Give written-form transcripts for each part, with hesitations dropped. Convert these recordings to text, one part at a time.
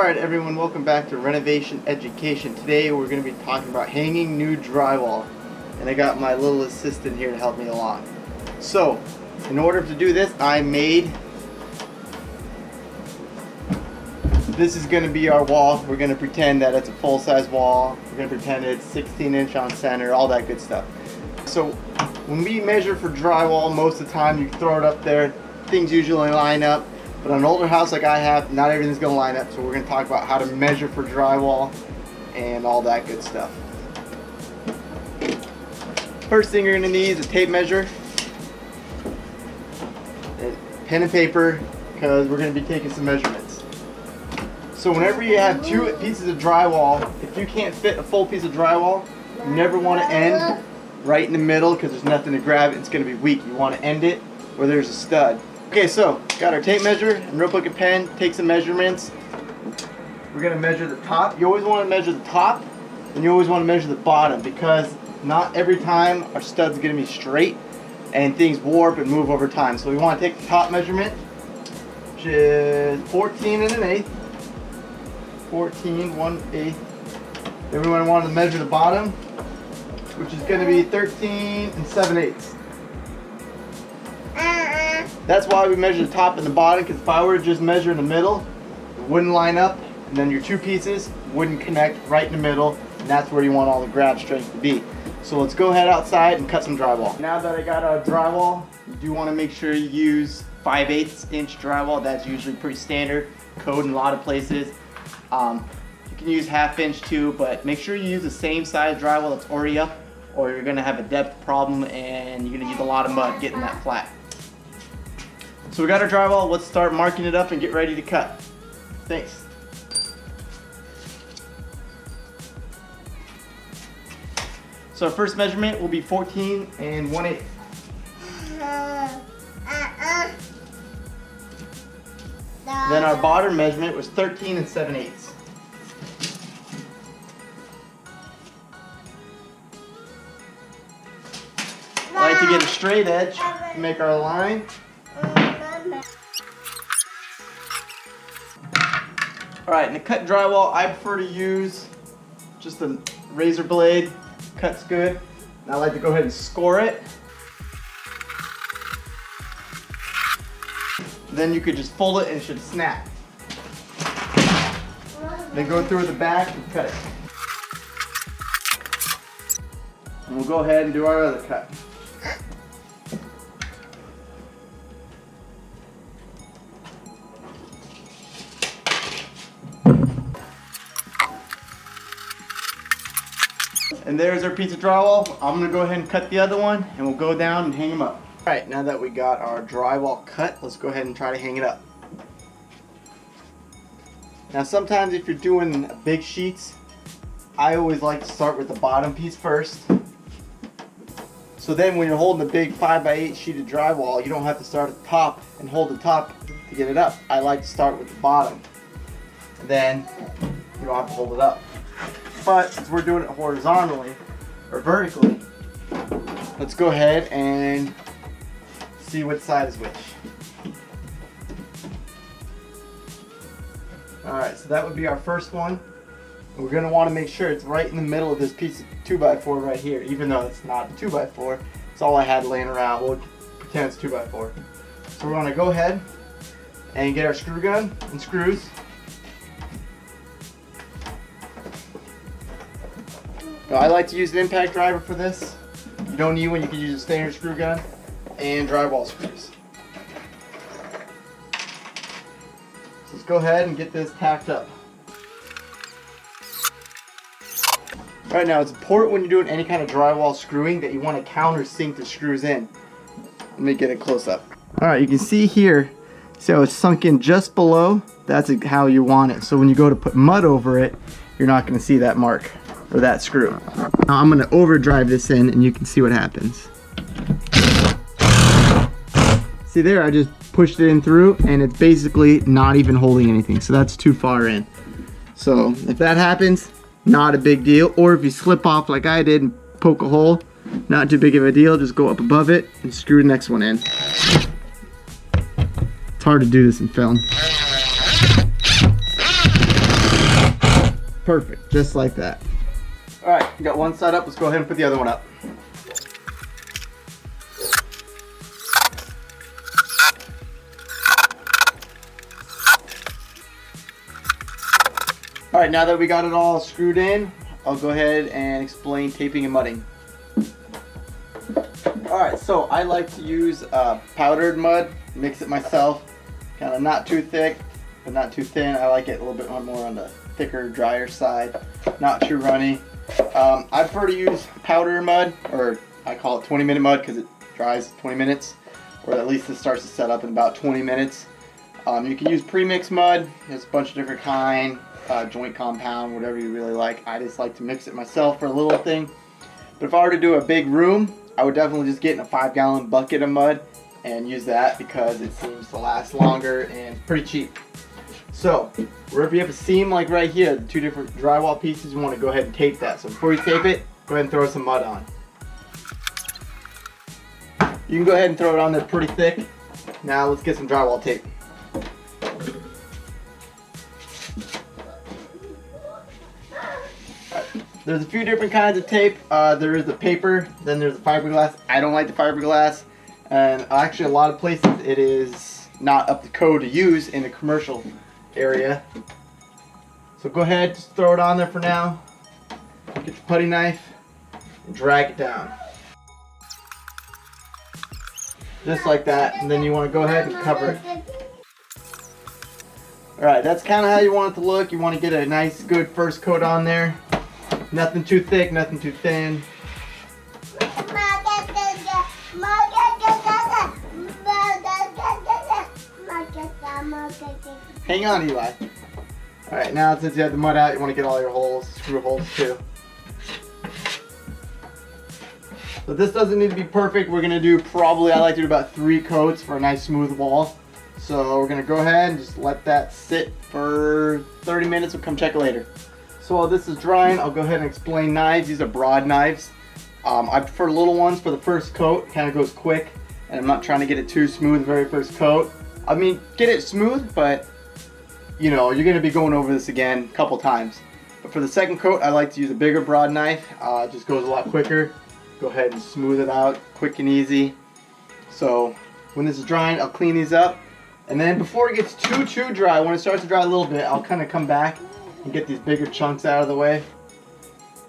Alright everyone, welcome back to Renovation Education. Today we're going to be talking about hanging new drywall, and I got my little assistant here to help me along. So, in order to do this, this is going to be our wall. We're going to pretend that it's a full-size wall. We're going to pretend it's 16-inch on center, all that good stuff. So, when we measure for drywall, most of the time you throw it up there, things usually line up. But on an older house like I have, not everything's going to line up, so we're going to talk about how to measure for drywall and all that good stuff. First thing you're going to need is a tape measure, and pen and paper, because we're going to be taking some measurements. So whenever you have two pieces of drywall, if you can't fit a full piece of drywall, you never want to end right in the middle because there's nothing to grab it. It's going to be weak. You want to end it where there's a stud. Okay, so got our tape measure and notebook and pen. Take some measurements. We're gonna measure the top. You always want to measure the top, and you always want to measure the bottom, because not every time our stud's gonna be straight, and things warp and move over time. So we want to take the top measurement, which is 14 1/8. 14 1/8. Then we want to measure the bottom, which is gonna be 13 7/8. That's why we measure the top and the bottom, because if I were to just measure in the middle, it wouldn't line up, and then your two pieces wouldn't connect right in the middle, and that's where you want all the grab strength to be. So let's go head outside and cut some drywall. Now that I got our drywall, you do want to make sure you use 5/8 inch drywall. That's usually pretty standard code in a lot of places. You can use 1/2 inch too, but make sure you use the same size drywall that's already up, or you're going to have a depth problem and you're going to use a lot of mud getting that flat. So we got our drywall, let's start marking it up and get ready to cut. Thanks. So our first measurement will be 14 1/8. Then our bottom measurement was 13 7/8. I like to get a straight edge to make our line. Alright, and to cut drywall, I prefer to use just a razor blade. Cuts good. And I like to go ahead and score it. Then you could just fold it and it should snap. Then go through the back and cut it. And we'll go ahead and do our other cut. And there's our piece of drywall. I'm going to go ahead and cut the other one, and we'll go down and hang them up. Alright, now that we got our drywall cut, let's go ahead and try to hang it up. Now sometimes if you're doing big sheets, I always like to start with the bottom piece first. So then when you're holding a big 5/8 sheet of drywall, you don't have to start at the top and hold the top to get it up. I like to start with the bottom. And then you don't have to hold it up. But since we're doing it horizontally or vertically, let's go ahead and see which side is which. Alright, so that would be our first one. We're going to want to make sure it's right in the middle of this piece of 2x4 right here, even though it's not a 2x4. It's all I had laying around. We'll pretend it's 2x4. So we're going to go ahead and get our screw gun and screws. Now, I like to use an impact driver for this. You don't need one, you can use a standard screw gun and drywall screws. So let's go ahead and get this tacked up. Right now, it's important when you're doing any kind of drywall screwing that you want to countersink the screws in. Let me get a close up. Alright, you can see here, see how it's sunk in just below? That's how you want it. So when you go to put mud over it, you're not going to see that mark or that screw. Now I'm going to overdrive this in and you can see what happens. See there, I just pushed it in through and it's basically not even holding anything. So that's too far in. So if that happens, not a big deal. Or if you slip off like I did and poke a hole, not too big of a deal. Just go up above it and screw the next one in. It's hard to do this in film. Perfect, just like that. All right, you got one side up, let's go ahead and put the other one up. All right, now that we got it all screwed in, I'll go ahead and explain taping and mudding. All right, so I like to use powdered mud, mix it myself, kind of not too thick, but not too thin. I like it a little bit more on the thicker, drier side, not too runny. I prefer to use powder mud, or I call it 20-minute mud because it dries 20 minutes, or at least it starts to set up in about 20 minutes. You can use pre-mix mud. There's a bunch of different kind, joint compound, whatever you really like. I just like to mix it myself for a little thing. But if I were to do a big room, I would definitely just get in a 5-gallon bucket of mud and use that because it seems to last longer and pretty cheap. So, wherever you have a seam like right here, the two different drywall pieces, you want to go ahead and tape that. So before you tape it, go ahead and throw some mud on. You can go ahead and throw it on there pretty thick. Now let's get some drywall tape. There's a few different kinds of tape. There is the paper, then there's the fiberglass. I don't like the fiberglass, and actually a lot of places it is not up to code to use in the commercial area. So go ahead, just throw it on there for now. Get your putty knife and drag it down. Just like that, and then you want to go ahead and cover it. Alright, that's kind of how you want it to look. You want to get a nice good first coat on there. Nothing too thick, nothing too thin. Hang on, Eli. Alright, now since you have the mud out, you want to get all your holes, screw holes too. So this doesn't need to be perfect. We're going to do probably, I like to do about 3 coats for a nice smooth wall. So we're going to go ahead and just let that sit for 30 minutes. We'll come check it later. So while this is drying, I'll go ahead and explain knives. These are broad knives. I prefer little ones for the first coat. It kind of goes quick, and I'm not trying to get it too smooth the very first coat. I mean, get it smooth, but you know, you're going to be going over this again a couple times. But for the second coat, I like to use a bigger broad knife. It just goes a lot quicker. Go ahead and smooth it out, quick and easy. So when this is drying, I'll clean these up. And then before it gets too dry, when it starts to dry a little bit, I'll kind of come back and get these bigger chunks out of the way.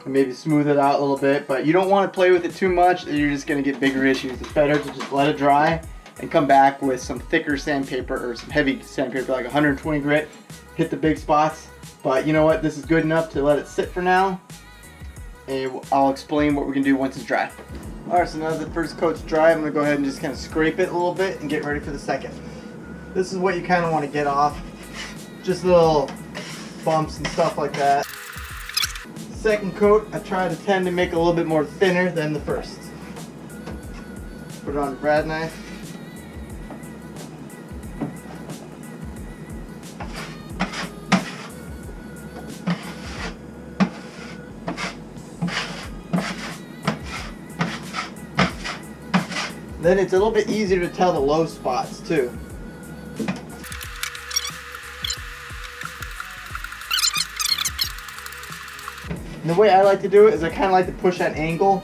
And maybe smooth it out a little bit. But you don't want to play with it too much, or you're just going to get bigger issues. It's better to just let it dry and come back with some thicker sandpaper or some heavy sandpaper, like 120 grit. Hit the big spots. But you know what? This is good enough to let it sit for now. And I'll explain what we're going to do once it's dry. Alright, so now that the first coat's dry, I'm going to go ahead and just kind of scrape it a little bit and get ready for the second. This is what you kind of want to get off. Just little bumps and stuff like that. Second coat, I tend to make a little bit more thinner than the first. Put it on the brad knife. Then it's a little bit easier to tell the low spots too. And the way I like to do it is I kind of like to push at an angle.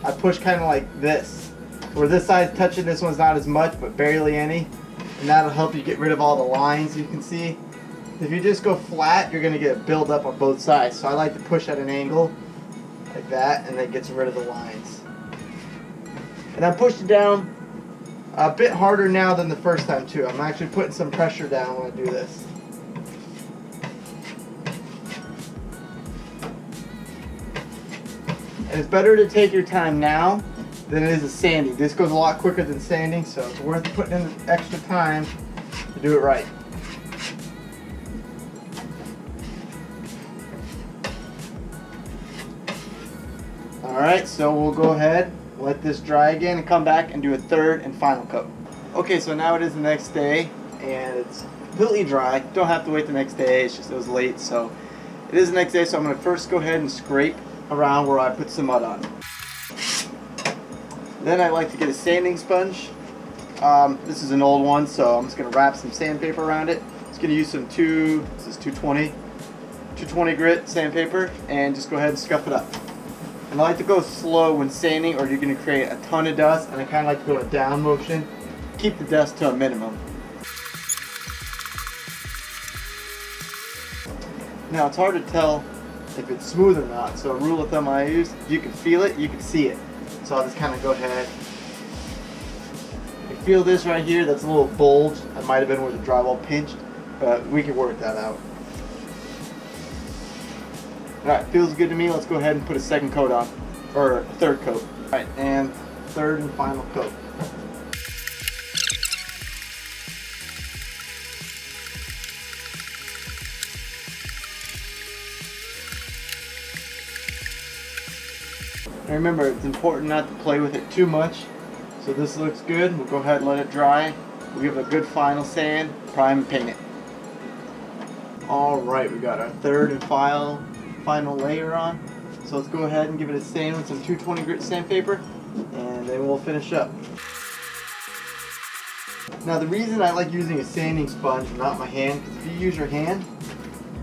I push kind of like this, where this side's touching, this one's not as much, but barely any. And that'll help you get rid of all the lines you can see. If you just go flat, you're going to get a buildup on both sides. So I like to push at an angle like that, and that gets rid of the lines. And I pushed it down a bit harder now than the first time too. I'm actually putting some pressure down when I do this. And it's better to take your time now than it is a sanding. This goes a lot quicker than sanding, so it's worth putting in the extra time to do it right. Alright, so we'll go ahead, let this dry again, and come back and do a third and final coat. Okay, so now it is the next day, and it's completely dry. Don't have to wait the next day, it's just it was late, so it is the next day, so I'm going to first go ahead and scrape around where I put some mud on. Then I like to get a sanding sponge. This is an old one, so I'm just going to wrap some sandpaper around it. It's going to use some this is 220 220 grit sandpaper and just go ahead and scuff it up. And I like to go slow when sanding or you're going to create a ton of dust, and I kind of like to go in a down motion. Keep the dust to a minimum. Now it's hard to tell if it's smooth or not, so a rule of thumb I use, you can feel it, you can see it. So I'll just kind of go ahead. You feel this right here, that's a little bulge. That might have been where the drywall pinched, but we can work that out. Alright, feels good to me. Let's go ahead and put a second coat on, or a third coat. Alright, and third and final coat. And remember, it's important not to play with it too much. So this looks good. We'll go ahead and let it dry. We'll give it a good final sand, prime and paint it. Alright, we got our third and final layer on. So let's go ahead and give it a sand with some 220 grit sandpaper, and then we'll finish up. Now the reason I like using a sanding sponge and not my hand, because if you use your hand,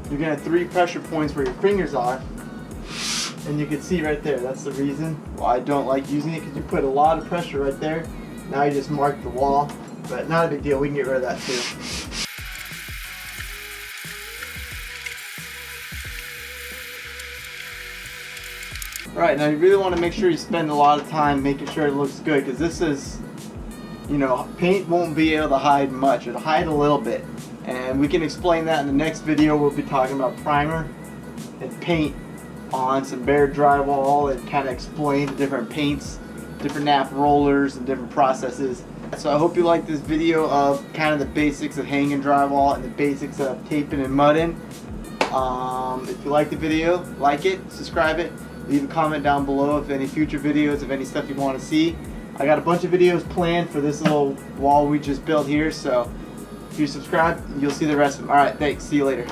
you're going to have 3 pressure points where your fingers are. And you can see right there, that's the reason why I don't like using it, because you put a lot of pressure right there. Now you just mark the wall, but not a big deal, we can get rid of that too. Alright, now you really want to make sure you spend a lot of time making sure it looks good, because this is, you know, paint won't be able to hide much. It'll hide a little bit. And we can explain that in the next video. We'll be talking about primer and paint on some bare drywall and kind of explain the different paints, different nap rollers, and different processes. So I hope you like this video of kind of the basics of hanging drywall and the basics of taping and mudding. If you like the video, like it, subscribe it, leave a comment down below if any future videos of any stuff you want to see. I got a bunch of videos planned for this little wall we just built here, so if you subscribe, you'll see the rest of them. Alright, thanks. See you later.